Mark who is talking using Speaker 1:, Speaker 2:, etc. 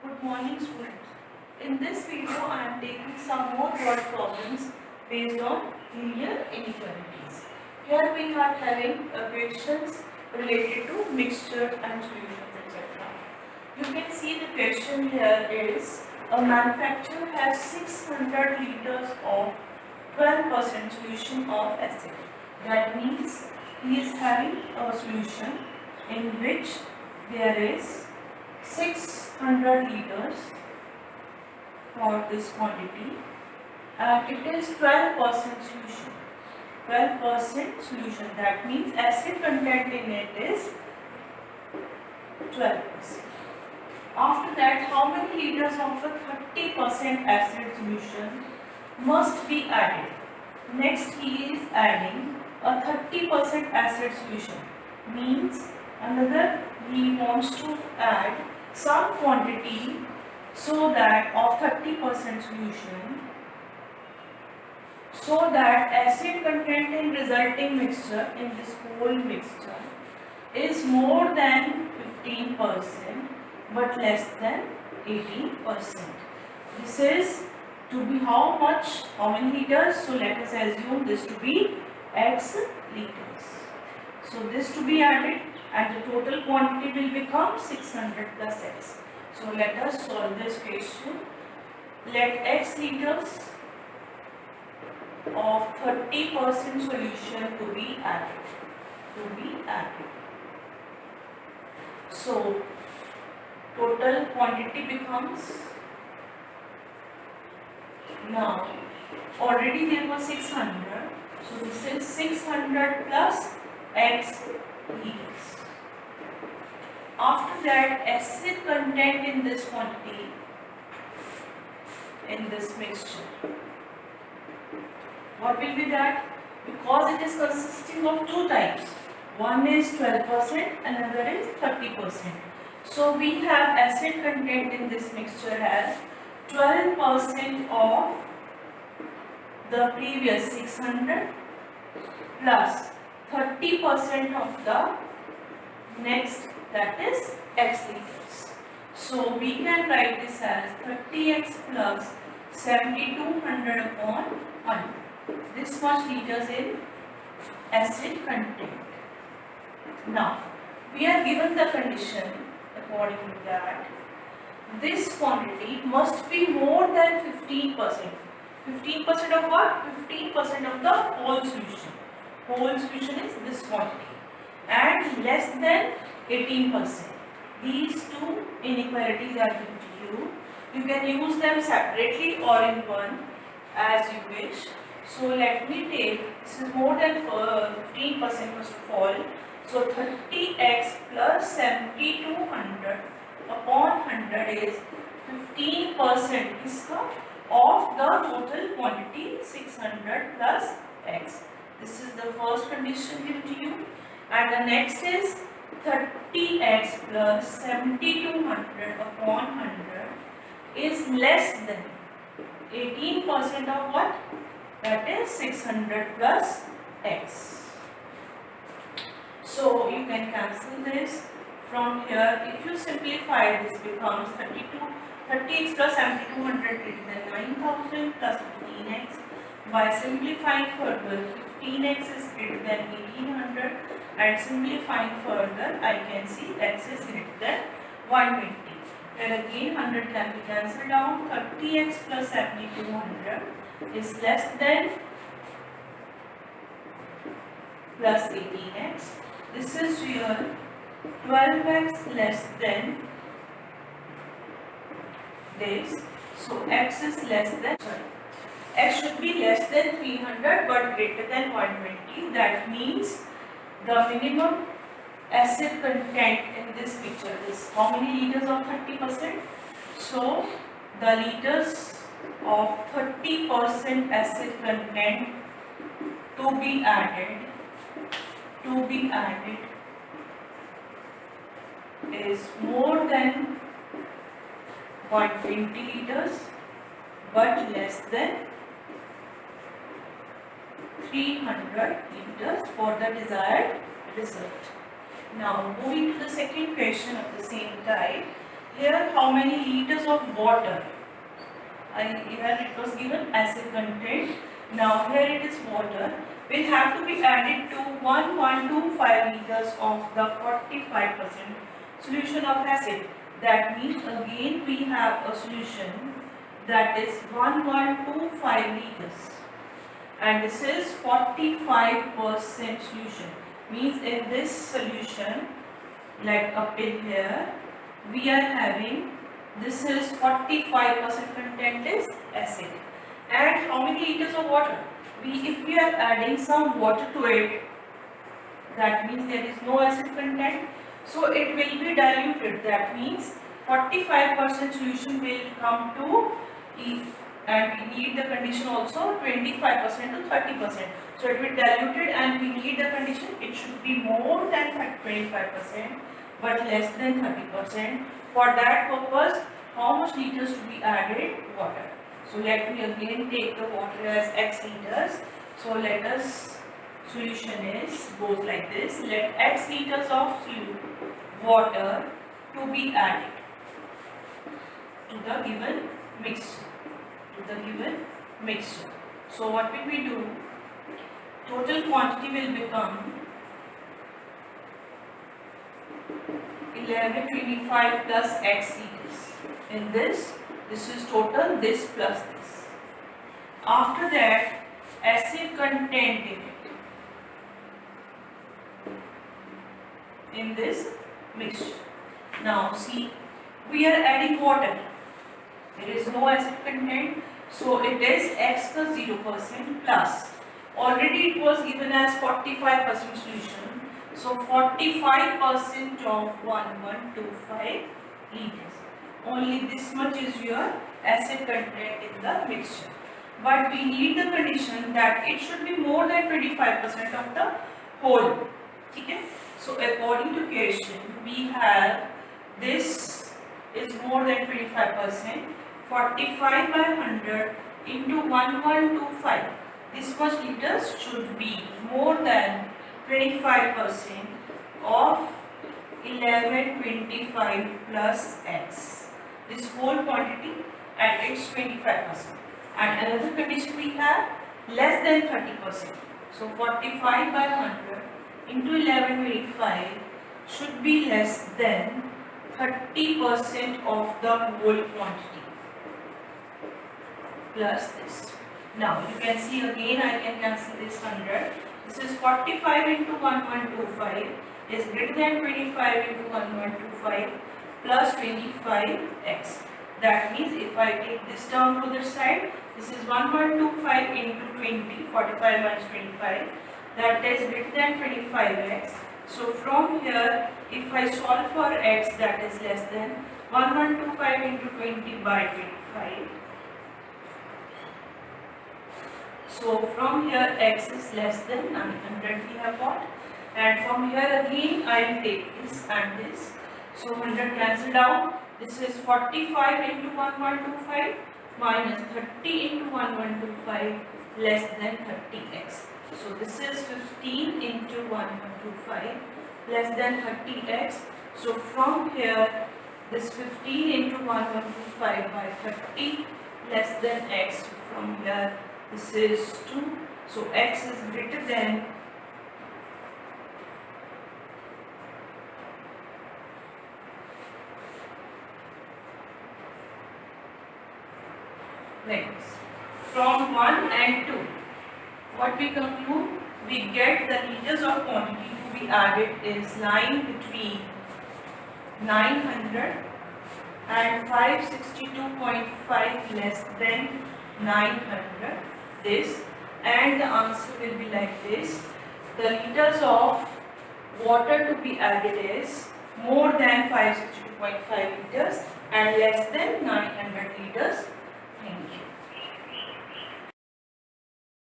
Speaker 1: Good morning, students. In this video, I am taking some more word problems based on linear inequalities. Here we are having questions related to mixture and solutions, etc. You can see the question here is a manufacturer has 600 liters of 12% solution of acid. That means he is having a solution in which there is 600 liters for this quantity and it is 12% solution. 12% solution, that means acid content in it is 12%. After that, how many liters of a 30% acid solution must be added? Next, he is adding a 30% acid solution. Means another he wants to add some quantity so that of 30% solution, so that acid content in resulting mixture in this whole mixture is more than 15% but less than 18%. This is to be how much, how many liters? So let us assume this to be x liters. So this to be added and the total quantity will become 600 plus x. So let us solve this question. Let x liters of 30% solution to be added. So total quantity becomes, now already there was 600, so this is 600 plus x liters. After that, acid content in this quantity, in this mixture, what will be that? Because it is consisting of two types, one is 12%, another is 30%. So we have acid content in this mixture as 12% of the previous 600 plus 30% of the next, that is x liters. So we can write this as 30x plus 7200 upon 100. This much liters in acid content. Now we are given the condition according to that this quantity must be more than 15%. 15% of what? 15% of the whole solution. Whole solution is this quantity. And less than 18%. These two inequalities are given to you. You can use them separately or in one as you wish. So let me take, this is more than 15% first of all. So 30x plus 7200 upon 100 is 15% of the total quantity 600 plus x. This is the first condition given to you. And the next is 30x plus 7200 upon 100 is less than 18% of what? That is 600 plus x. So you can cancel this from here. If you simplify, this becomes 30x plus 7200 greater than 9000 plus 15x. By simplifying further, 15x is greater than 1800 and simplifying further, I can see x is greater than 120. And again 100 can be cancelled out. 30x plus 7200 is less than plus 18x. This is real. 12x less than this. So x is less than, x should be less than 300 but greater than 120. That means the minimum acid content in this picture is how many liters of 30%? So the liters of 30% acid content to be added is more than 120 liters but less than 300 liters for the desired result. Now moving to the second question of the same type. here how many liters of water? Here it was given acid content. Now here it is water. Will have to be added to 1125 liters of the 45% solution of acid. That means again we have a solution that is 1125 liters, and this is 45% solution. Means in this solution, like up in here, we are having, this is 45% content is acid. And how many liters of water? If we are adding some water to it, that means there is no acid content, so it will be diluted. That means 45% solution will come to and we need the condition also 25% to 30%. So it will be diluted, and we need the condition it should be more than 25% but less than 30%. For that purpose, how much liters to be added? Water. So let me again take the water as x liters. So let us, solution goes like this. Let x liters of water to be added to the given mixture. So what will we do? Total quantity will become 1125 plus x liters. In this is total, this plus this. After that, acid content in this mixture. Now see, we are adding water. There is no acid content, so it is x plus 0% plus. Already it was given as 45% solution. So 45% of 1125 liters. Only this much is your acid content in the mixture. But we need the condition that it should be more than 25% of the whole. Okay? So according to question, we have this is more than 25%. 45 by 100 into 1125. This much liters should be more than 25% of 1125 plus x. This whole quantity, and it's 25%. And another condition we have, less than 30%. So 45 by 100 into 1125 should be less than 30% of the whole quantity plus this. Now you can see again, I can cancel this 100. This is 45 into 1125 is greater than 25 into 1125 plus 25x. That means if I take this term to the side, this is 1125 into 20, 45 minus 25, that is greater than 25x. So from here, if I solve for x, that is less than 1125 into 20 by 25. So from here x is less than 900 we have got, and from here again I will take this and this. So 100 cancelled out. This is 45 into 1125 minus 30 into 1125 less than 30x. So this is 15 into 1125 less than 30x. So from here, this 15 into 1125 by 30 less than x. From here, this is 2. So x is greater than like this. From 1 and 2, what we conclude? We get the liters of quantity to be added is lying between 900 and 562.5 less than 900. This, and the answer will be like this. The liters of water to be added is more than 562.5 liters and less than 900 liters. Thank you.